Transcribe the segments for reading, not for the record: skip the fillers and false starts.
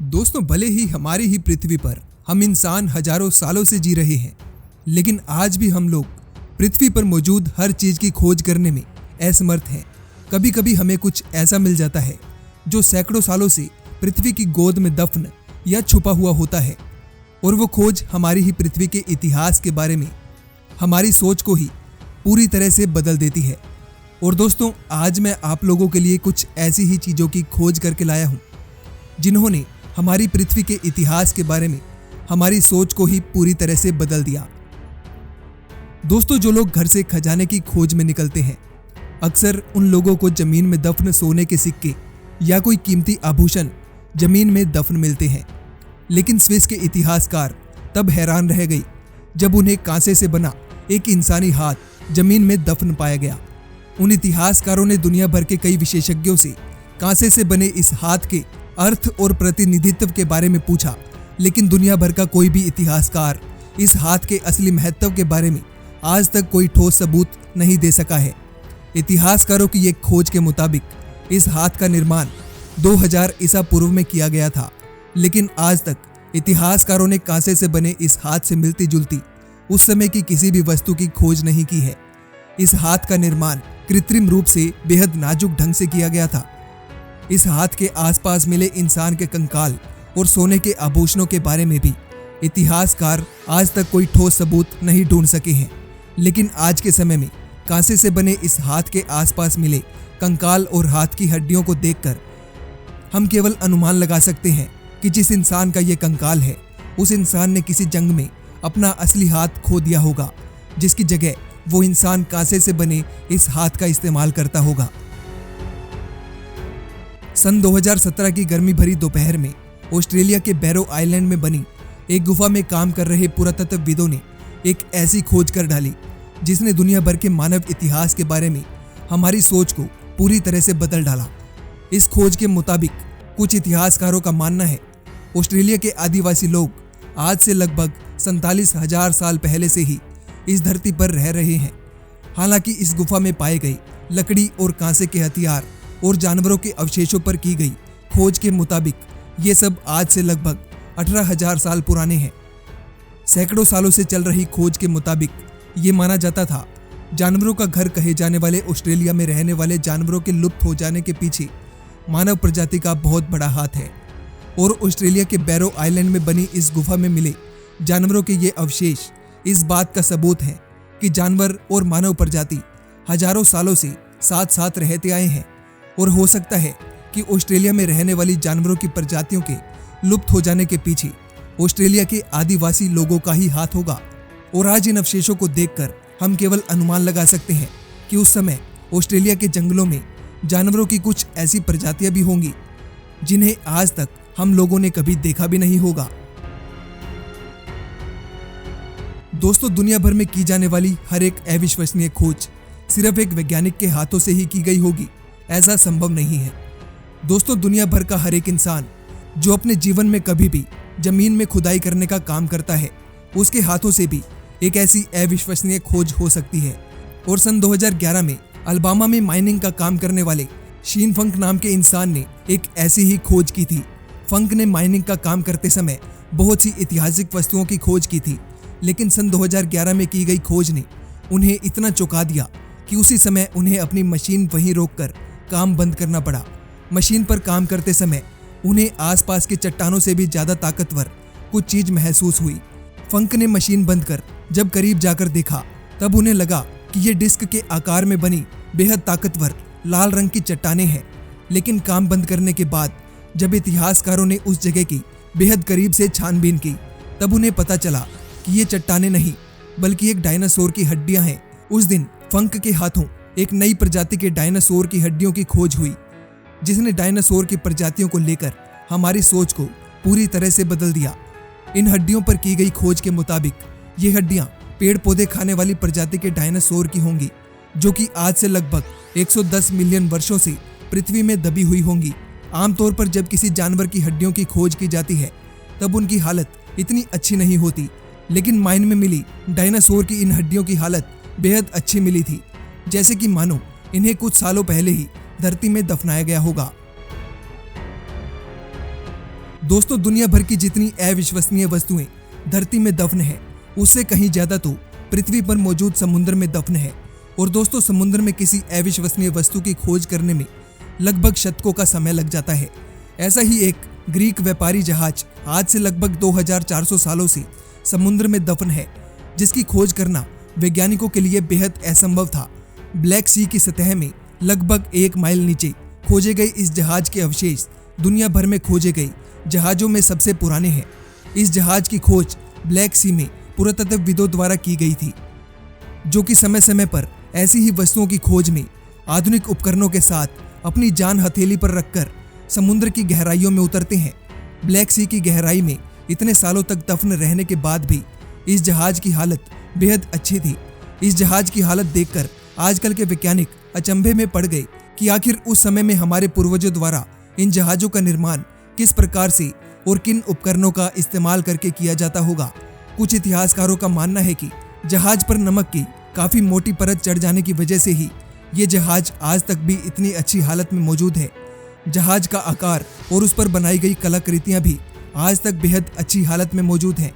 दोस्तों, भले ही हमारी ही पृथ्वी पर हम इंसान हजारों सालों से जी रहे हैं, लेकिन आज भी हम लोग पृथ्वी पर मौजूद हर चीज की खोज करने में असमर्थ हैं। कभी कभी हमें कुछ ऐसा मिल जाता है जो सैकड़ों सालों से पृथ्वी की गोद में दफन या छुपा हुआ होता है, और वो खोज हमारी ही पृथ्वी के इतिहास के बारे में हमारी सोच को ही पूरी तरह से बदल देती है। और दोस्तों, आज मैं आप लोगों के लिए कुछ ऐसी ही चीज़ों की खोज करके लाया हूँ जिन्होंने हमारी पृथ्वी के इतिहास के बारे में हमारी सोच को ही पूरी तरह से बदल दिया। दोस्तों, जो लोग घर से खजाने की खोज में निकलते हैं, अक्सर उन लोगों को जमीन में दफन सोने के सिक्के या कोई कीमती आभूषण जमीन में दफन मिलते हैं। लेकिन स्विस के इतिहासकार तब हैरान रह गई जब उन्हें कांसे से बना एक इंसानी हाथ जमीन में दफन पाया गया। उन इतिहासकारों ने दुनिया भर के कई विशेषज्ञों से कांसे से बने इस हाथ के अर्थ और प्रतिनिधित्व के बारे में पूछा, लेकिन दुनिया भर का कोई भी इतिहासकार इस हाथ के असली महत्व के बारे में आज तक कोई ठोस सबूत नहीं दे सका है। इतिहासकारों की एक खोज के मुताबिक इस हाथ का निर्माण 2000 ईसा पूर्व में किया गया था, लेकिन आज तक इतिहासकारों ने कांसे से बने इस हाथ से मिलती जुलती उस समय की किसी भी वस्तु की खोज नहीं की है। इस हाथ का निर्माण कृत्रिम रूप से बेहद नाजुक ढंग से किया गया था। इस हाथ के आसपास मिले इंसान के कंकाल और सोने के आभूषणों के बारे में भी इतिहासकार आज तक कोई ठोस सबूत नहीं ढूंढ सके हैं। लेकिन आज के समय में कांसे से बने इस हाथ के आसपास मिले कंकाल और हाथ की हड्डियों को देखकर हम केवल अनुमान लगा सकते हैं कि जिस इंसान का ये कंकाल है, उस इंसान ने किसी जंग में अपना असली हाथ खो दिया होगा, जिसकी जगह वो इंसान कांसे से बने इस हाथ का इस्तेमाल करता होगा। सन 2017 की गर्मी भरी दोपहर में ऑस्ट्रेलिया के बैरो आइलैंड में बनी एक गुफा में काम कर रहे पुरातत्वविदों ने एक ऐसी खोज कर डाली जिसने दुनिया भर के मानव इतिहास के बारे में हमारी सोच को पूरी तरह से बदल डाला। इस खोज के मुताबिक कुछ इतिहासकारों का मानना है ऑस्ट्रेलिया के आदिवासी लोग आज से लगभग 47,000 साल पहले से ही इस धरती पर रह रहे हैं। हालांकि इस गुफा में पाए गए लकड़ी और कांसे के हथियार और जानवरों के अवशेषों पर की गई खोज के मुताबिक ये सब आज से लगभग 18,000 साल पुराने हैं। सैकड़ों सालों से चल रही खोज के मुताबिक ये माना जाता था जानवरों का घर कहे जाने वाले ऑस्ट्रेलिया में रहने वाले जानवरों के लुप्त हो जाने के पीछे मानव प्रजाति का बहुत बड़ा हाथ है। और ऑस्ट्रेलिया के बैरो आइलैंड में बनी इस गुफा में मिले जानवरों के ये अवशेष इस बात का सबूत है कि जानवर और मानव प्रजाति हजारों सालों से साथ साथ रहते आए हैं, और हो सकता है कि ऑस्ट्रेलिया में रहने वाली जानवरों की प्रजातियों के लुप्त हो जाने के पीछे ऑस्ट्रेलिया के आदिवासी लोगों का ही हाथ होगा। और आज इन अवशेषों को देखकर हम केवल अनुमान लगा सकते हैं कि उस समय ऑस्ट्रेलिया के जंगलों में जानवरों की कुछ ऐसी प्रजातियां भी होंगी जिन्हें आज तक हम लोगों ने कभी देखा भी नहीं होगा। दोस्तों, दुनिया भर में की जाने वाली हर एक अविश्वसनीय खोज सिर्फ एक वैज्ञानिक के हाथों से ही की गई होगी, ऐसा संभव नहीं है। दोस्तों, दुनिया भर का हर एक इंसान जो अपने जीवन में कभी भी जमीन में खुदाई करने का काम करता है, उसके हाथों से भी एक ऐसी अविश्वसनीय खोज हो सकती है। और सन 2011 में अल्बामा में माइनिंग का काम करने वाले शीन फंक नाम के इंसान ने एक ऐसी ही खोज की थी। फंक ने माइनिंग का काम करते समय बहुत सी ऐतिहासिक वस्तुओं की खोज की थी, लेकिन सन 2011 में की गई खोज ने उन्हें इतना चौंका दिया कि उसी समय उन्हें अपनी मशीन वहीं रोककर काम बंद करना पड़ा। मशीन पर काम करते समय उन्हें आसपास के चट्टानों से भी ज्यादा ताकतवर कुछ चीज महसूस हुई। फंक ने मशीन बंद कर जब करीब जाकर देखा, तब उन्हें लगा कि ये डिस्क के आकार में बनी बेहद ताकतवर लाल रंग की चट्टानें हैं। लेकिन काम बंद करने के बाद जब इतिहासकारों ने उस जगह की बेहद करीब से छानबीन की, तब उन्हें पता चला कि ये चट्टानें नहीं बल्कि एक डायनासोर की हड्डियां हैं। उस दिन फंक के हाथों एक नई प्रजाति के डायनासोर की हड्डियों की खोज हुई, जिसने डायनासोर की प्रजातियों को लेकर हमारी सोच को पूरी तरह से बदल दिया। इन हड्डियों पर की गई खोज के मुताबिक ये हड्डियां पेड़ पौधे खाने वाली प्रजाति के डायनासोर की होंगी, जो कि आज से लगभग 110 मिलियन वर्षों से पृथ्वी में दबी हुई होंगी। आमतौर पर जब किसी जानवर की हड्डियों की खोज की जाती है, तब उनकी हालत इतनी अच्छी नहीं होती, लेकिन माइन में मिली डायनासोर की इन हड्डियों की हालत बेहद अच्छी मिली थी, जैसे कि मानो इन्हें कुछ सालों पहले ही धरती में दफनाया गया होगा। दोस्तों, दुनिया भर की जितनी अविश्वसनीय वस्तुएं धरती में दफन है, उससे कहीं ज्यादा तो पृथ्वी पर मौजूद समुद्र में दफन है। और दोस्तों, समुद्र में किसी अविश्वसनीय वस्तु की खोज करने में लगभग शतकों का समय लग जाता है। ऐसा ही एक ग्रीक व्यापारी जहाज आज से लगभग 2400 सालों से समुद्र में दफन है, जिसकी खोज करना वैज्ञानिकों के लिए बेहद असंभव था। ब्लैक सी की सतह में लगभग 1 माइल नीचे खोजे गए इस जहाज के अवशेष दुनिया भर में खोजे गए जहाजों में सबसे पुराने हैं। इस जहाज की खोज ब्लैक सी में पुरातत्वविदों द्वारा की गई थी, जो कि समय समय पर ऐसी ही वस्तुओं की खोज में आधुनिक उपकरणों के साथ अपनी जान हथेली पर रखकर समुद्र की गहराइयों में उतरते हैं। ब्लैक सी की गहराई में इतने सालों तक दफन रहने के बाद भी इस जहाज की हालत बेहद अच्छी थी। इस जहाज की हालत देखकर आजकल के वैज्ञानिक अचंभे में पड़ गए कि आखिर उस समय में हमारे पूर्वजों द्वारा इन जहाजों का निर्माण किस प्रकार से और किन उपकरणों का इस्तेमाल करके किया जाता होगा। कुछ इतिहासकारों का मानना है कि जहाज पर नमक की काफी मोटी परत चढ़ जाने की वजह से ही ये जहाज आज तक भी इतनी अच्छी हालत में मौजूद है। जहाज का आकार और उस पर बनाई गई कलाकृतियां भी आज तक बेहद अच्छी हालत में मौजूद हैं।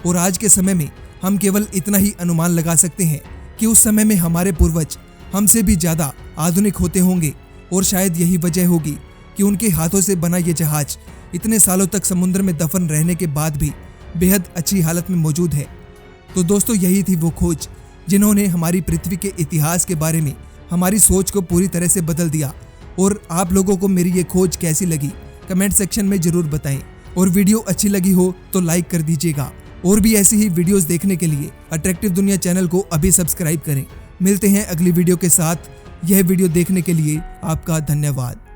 और आज के समय में हम केवल इतना ही अनुमान लगा सकते हैं कि उस समय में हमारे पूर्वज हमसे भी ज्यादा आधुनिक होते होंगे, और शायद यही वजह होगी कि उनके हाथों से बना ये जहाज इतने सालों तक समुद्र में दफन रहने के बाद भी बेहद अच्छी हालत में मौजूद है। तो दोस्तों, यही थी वो खोज जिन्होंने हमारी पृथ्वी के इतिहास के बारे में हमारी सोच को पूरी तरह से बदल दिया। और आप लोगों को मेरी ये खोज कैसी लगी कमेंट सेक्शन में जरूर बताएं, और वीडियो अच्छी लगी हो तो लाइक कर दीजिएगा। और भी ऐसी ही वीडियोस देखने के लिए अट्रैक्टिव दुनिया चैनल को अभी सब्सक्राइब करें। मिलते हैं अगली वीडियो के साथ। यह वीडियो देखने के लिए आपका धन्यवाद।